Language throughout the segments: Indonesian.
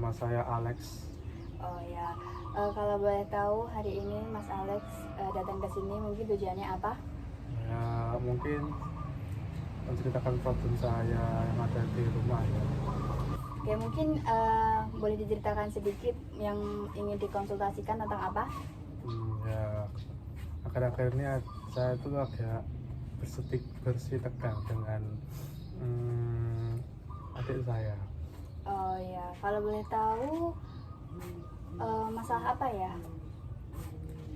nama saya Alex. Oh ya, kalau boleh tahu hari ini Mas Alex datang ke sini mungkin tujuannya apa? Ya, mungkin menceritakan problem saya yang ada di rumah ya. Oke, mungkin boleh diceritakan sedikit yang ingin dikonsultasikan tentang apa? Ya, akhir-akhir ini saya tuh agak bersih tegang dengan adik saya. Oh ya, kalau boleh tahu masalah apa ya?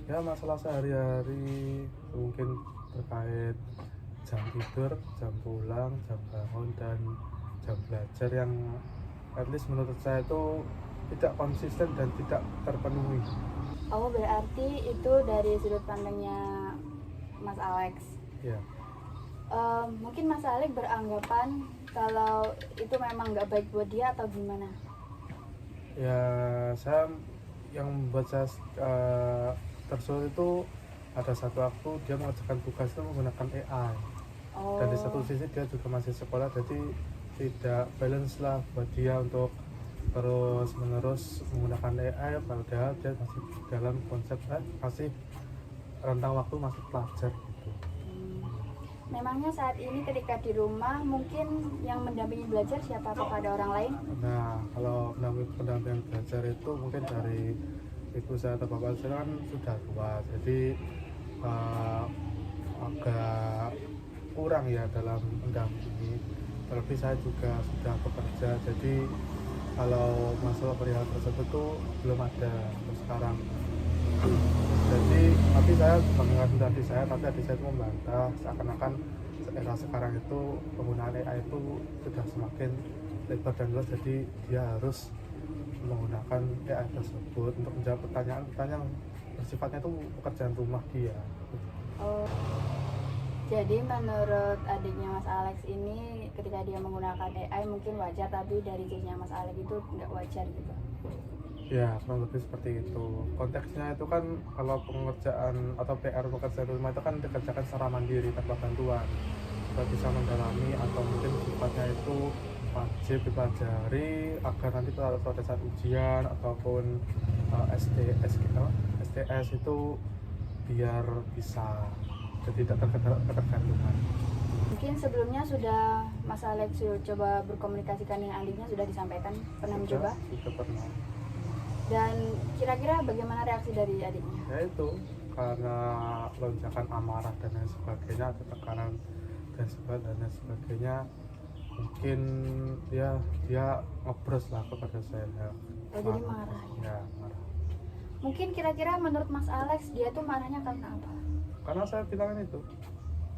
Ya, masalah sehari-hari mungkin terkait jam tidur, jam pulang, jam bangun, dan jam belajar yang at least menurut saya itu tidak konsisten dan tidak terpenuhi. Oh, berarti itu dari sudut pandangnya Mas Alex. Ya, Mungkin Mas Alex beranggapan kalau itu memang nggak baik buat dia atau gimana? ya saya yang membuat saya tersulut itu ada satu waktu dia mengerjakan tugas itu menggunakan AI. Oh. Dan di satu sisi dia juga masih sekolah, jadi tidak balance lah buat dia untuk terus menerus menggunakan AI, padahal dia masih dalam konsep masih rentang waktu masih pelajar gitu. Memangnya saat ini ketika di rumah mungkin yang mendampingi belajar siapa? Apakah ada orang lain? Nah, kalau pendampingan belajar itu mungkin dari ibu saya atau bapak saya kan sudah tua, jadi agak kurang ya dalam mendampingi. Terlebih saya juga sudah bekerja, jadi kalau masalah perihal tersebut tuh belum ada sampai sekarang. Jadi tapi saya mengingatkan adik saya, tapi adik saya itu membantah seakan-akan era sekarang itu penggunaan AI itu sudah semakin lebar dan luas, jadi dia harus menggunakan AI tersebut untuk menjawab pertanyaan-pertanyaan bersifatnya itu pekerjaan rumah dia. Oh, jadi menurut adiknya Mas Alex ini ketika dia menggunakan AI mungkin wajar, tapi dari sisinya Mas Alex itu nggak wajar gitu. Ya, kurang lebih seperti itu. Konteksnya itu kan kalau pengerjaan atau PR pekerjaan rumah itu kan dikerjakan secara mandiri tanpa bantuan. Kita bisa mendalami atau mungkin sifatnya itu wajib dipelajari agar nanti pada saat ujian ataupun STS itu biar bisa jadi tidak ketergantungan. Mungkin sebelumnya sudah Mas Alex coba berkomunikasikan dengan adiknya, sudah disampaikan, pernah mencoba? Sudah pernah. Dan kira-kira bagaimana reaksi dari adiknya? Ya itu, karena lonjakan amarah dan lain sebagainya, ada tekanan dan sebagainya, mungkin dia ngebros lah kepada saya. Oh, jadi marah ya? Marah. Mungkin kira-kira menurut Mas Alex dia tuh marahnya karena apa? Karena saya bilangin itu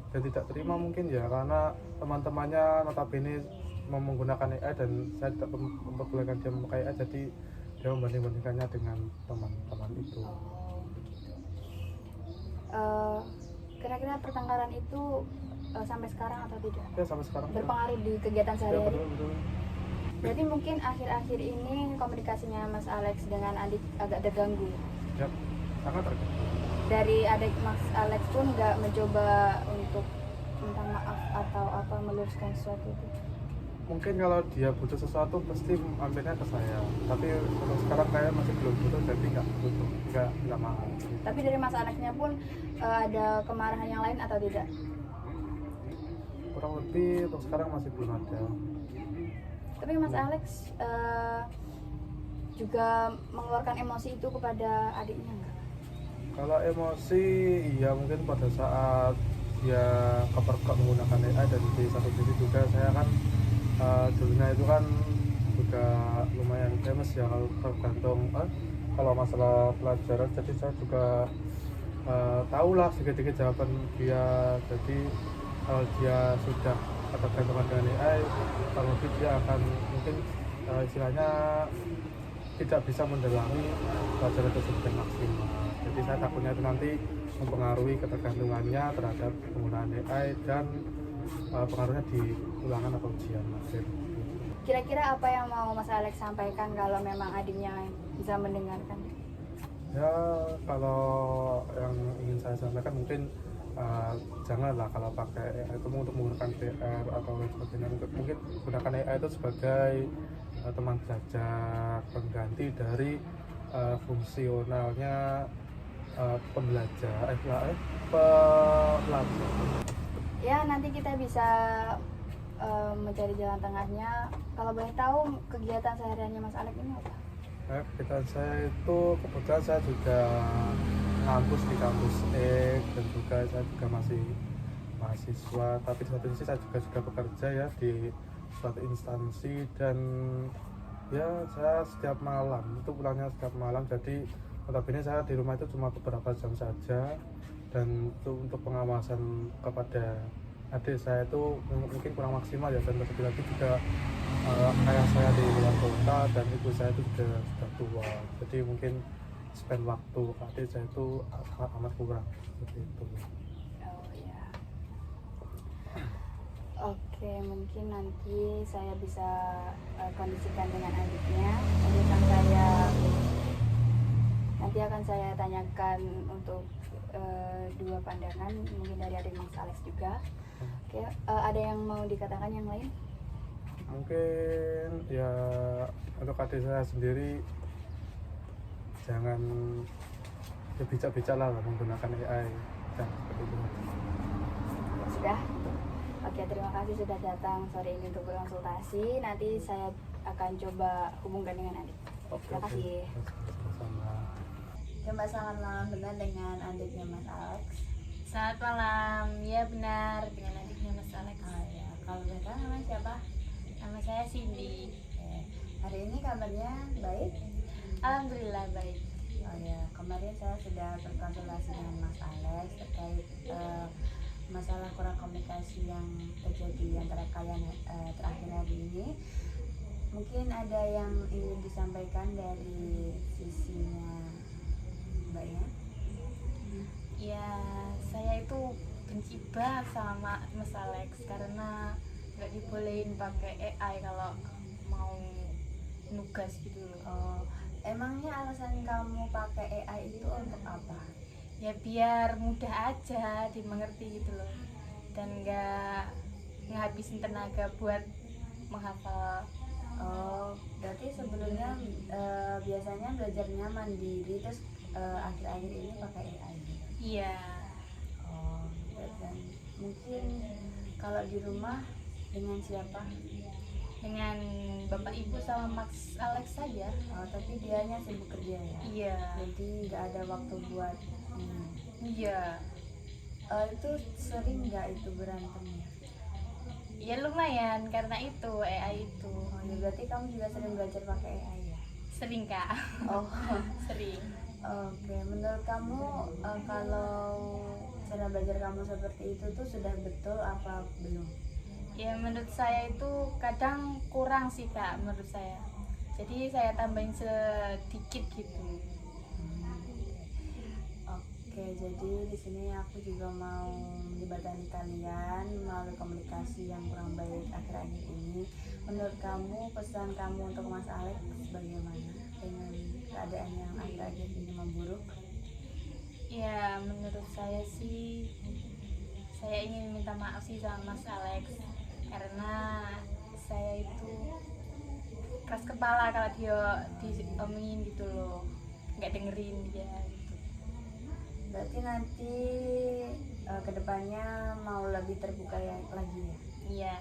dan tidak terima mungkin ya, karena teman-temannya notabene menggunakan AI dan saya tidak memperbolehkan dia memakai AI, jadi dia membanding-bandingkannya dengan teman-teman itu. Kira-kira pertengkaran itu sampai sekarang atau tidak? Ya, sampai sekarang berpengaruh di kegiatan sehari-hari? Ya, betul. Berarti mungkin akhir-akhir ini komunikasinya Mas Alex dengan adik agak terganggu? Ya, sangat terganggu. Dari adik Mas Alex pun nggak mencoba untuk minta maaf atau apa, meluruskan sesuatu itu? Mungkin kalau dia butuh sesuatu pasti ambilnya ke saya, tapi untuk sekarang kayak masih belum butuh, jadi nggak mau. Tapi dari Mas Alexnya pun ada kemarahan yang lain atau tidak? Kurang lebih untuk sekarang masih belum ada. Tapi Mas Alex juga mengeluarkan emosi itu kepada adiknya nggak? Kalau emosi, ya mungkin pada saat dia kepergok menggunakan AI, dan di satu sisi juga saya kan dulunya itu kan juga lumayan famous ya kalau tergantung kalau masalah pelajaran, jadi saya juga tahulah sedikit-sedikit jawaban dia. Jadi kalau dia sudah ketergantungan dengan AI, kalau lebih dia akan mungkin istilahnya tidak bisa mendalami pelajaran tersebut dengan maksimal. Jadi saya takutnya itu nanti mempengaruhi ketergantungannya terhadap penggunaan AI dan pengaruhnya di ulangan atau ujian akhir. Kira-kira apa yang mau Mas Alex sampaikan kalau memang adiknya bisa mendengarkan? Ya, kalau yang ingin saya sampaikan mungkin janganlah kalau pakai AI itu untuk menggunakan PR atau lain sebagainya. Mungkin gunakan AI itu sebagai teman belajar pengganti dari fungsionalnya pembelajar pelajar. Ya nanti kita bisa mencari jalan tengahnya. Kalau boleh tahu kegiatan sehariannya Mas Alex ini apa? Kegiatan saya itu kebetulan saya juga ngampus di kampus E dan juga saya juga masih mahasiswa, tapi di satu sisi saya juga bekerja ya di suatu instansi, dan ya saya setiap malam itu pulangnya setiap malam, jadi notabene saya di rumah itu cuma beberapa jam saja, dan itu untuk pengawasan kepada adik saya itu mungkin kurang maksimal ya, dan lebih lagi juga ayah saya di luar kota dan ibu saya itu sudah tua, jadi mungkin spend waktu ke adik saya itu amat kurang seperti itu. Oh ya. Oke, mungkin nanti saya bisa kondisikan dengan adiknya. Nanti akan saya tanyakan untuk dua pandangan, mungkin dari adik Mas Alex juga. Oke, ada yang mau dikatakan yang lain? Mungkin ya untuk adik saya sendiri jangan bijak-bijak lah menggunakan AI, dan seperti itu. Sudah. Oke, terima kasih sudah datang sore ini untuk berkonsultasi. Nanti saya akan coba hubungkan dengan adik. Terima kasih. Sama-sama. Coba selamat malam dengan adiknya Mas Alex. Selamat malam, ya benar, dengan adiknya Mas Alex. Oh ya, kalau boleh tahu namanya siapa? Nama saya Cindy. Oke. Hari ini kabarnya baik? Alhamdulillah baik. Oh ya, kemarin saya sudah berkonsultasi dengan Mas Alex terkait masalah kurang komunikasi yang terjadi antara kalian terakhir hari ini. Mungkin ada yang ingin disampaikan dari sisinya Mbaknya? Ya, saya itu benci banget sama Mas Alex karena nggak dibolehin pakai AI kalau mau nugas gitu loh. Oh, emangnya alasan kamu pakai AI itu untuk apa? Ya biar mudah aja dimengerti gitu loh, dan nggak ngabisin tenaga buat menghafal. Oh, berarti sebelumnya biasanya belajarnya mandiri, terus akhir-akhir ini pakai AI. Iya, Oh, dan mungkin kalau di rumah dengan siapa? dengan Bapak Ibu sama Mas Alex saja. Oh, tapi dianya sibuk kerja ya? Iya, Jadi nggak ada waktu buat ini. iya. Itu sering nggak itu berantemnya? Ya lumayan karena itu AI itu Oh, ya berarti kamu juga sering belajar pakai AI ya? sering kak. Oh, Sering. oke. Menurut kamu kalau cara belajar kamu seperti itu tuh sudah betul apa belum? Ya menurut saya itu kadang kurang sih kak, menurut saya. Jadi saya tambahin sedikit gitu. Oke, jadi di sini aku juga mau menjembatani kalian melalui komunikasi yang kurang baik akhir-akhir ini. Menurut kamu, pesan kamu untuk Mas Alex bagaimana dengan keadaan yang akhir-akhir ini memburuk? Ya menurut saya sih, saya ingin minta maaf sih sama Mas Alex karena saya itu keras kepala kalau dia diomongin gitu loh, nggak dengerin dia gitu. Berarti nanti kedepannya mau lebih terbuka ya, lagi ya? Iya,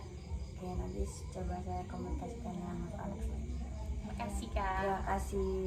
Oke, nanti coba saya komunikasikan dengan Mas Alex lagi. makasih kak. Terima kasih.